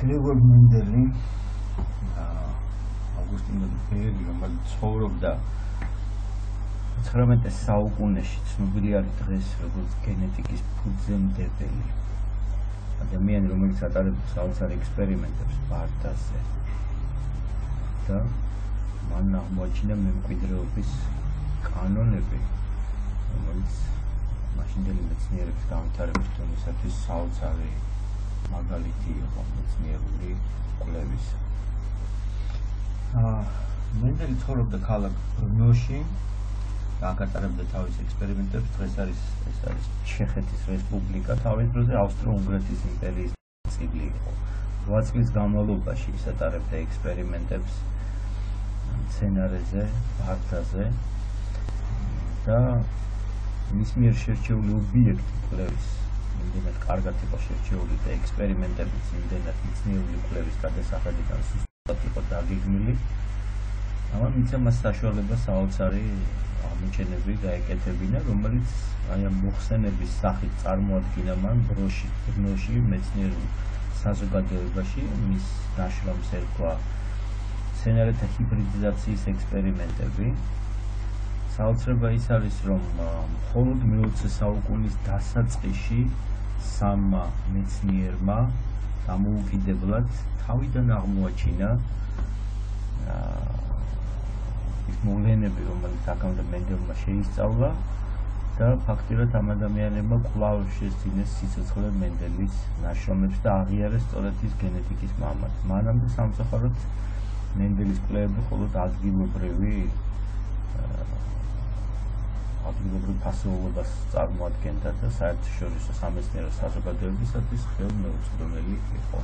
გრიგორ მენდელი ავგუსტინ ბერი, რომელიც ცხოვრობდა 19 საუკუნეში, ცნობილი არის დღეს როგორც გენეტიკის ფუძემდებელი ადამიანი, რომელიც ატარებს საოცარ ექსპერიმენტებს ბარდაზე და მან აღმოაჩინა მემკვიდრეობის კანონები, რომელიც მაშინდელი მეცნიერების განვითარების დონისათვის საოცარი მაგალითი იყო მეცნიერული კვლევის. მენდელი ცხოვრობდა ქალაქ ბრნოში და აკატარებდა თავის ექსპერიმენტებს. დღეს ეს არის ჩეხეთის რესპუბლიკა, თავის დროზე ავსტრო-უნგრეთის იმპერიის ნაწილი იყო. 8 წლის განმავლობაში ის ატარებდა ექსპერიმენტებს მცენარეზე, ბარდაზე და მის მიერ შერჩეული ობიექტი კვლევის იმდენად კარგად იყო შერჩეული და ექსპერიმენტებიც იმდენად მეცნიერული კვლევის გადასახედიდან სუსტად იყო დაგეგმილი, ამან მისცა მას საშუალება საოცარი აღმოჩენები გაეკეთებინა, რომელიც აი ამ მოხსენების სახით წარმოადგინა მან ბრნოში მეცნიერულ საზოგადოებაში. მის ნაშრომს ერქვა მცენარეთა ჰიბრიდიზაციის ექსპერიმენტები. საოცრება ის არის, რომ მხოლოდ მე-20 საუკუნის დასაწყისში სამმა მეცნიერმა დამოუკიდებლად თავიდან აღმოაჩინა ის მოვლენები, რომელიც აქამდე მენდელმა შეისწავლა და ფაქტიურად ამ ადამიანებმა კვლავ შესძინეს სიცოცხლე მენდელის ნაშრომებს და აღიარეს სწორედ ის გენეტიკის მამად. მანამდე სამწუხაროდ მენდელის კვლევები მხოლოდ ადგილობრივ ფასეულობას წარმოადგენდა და საერთაშორისო სამეცნიერო საზოგადოებისათვის ხელმეუწყდომელი იყო.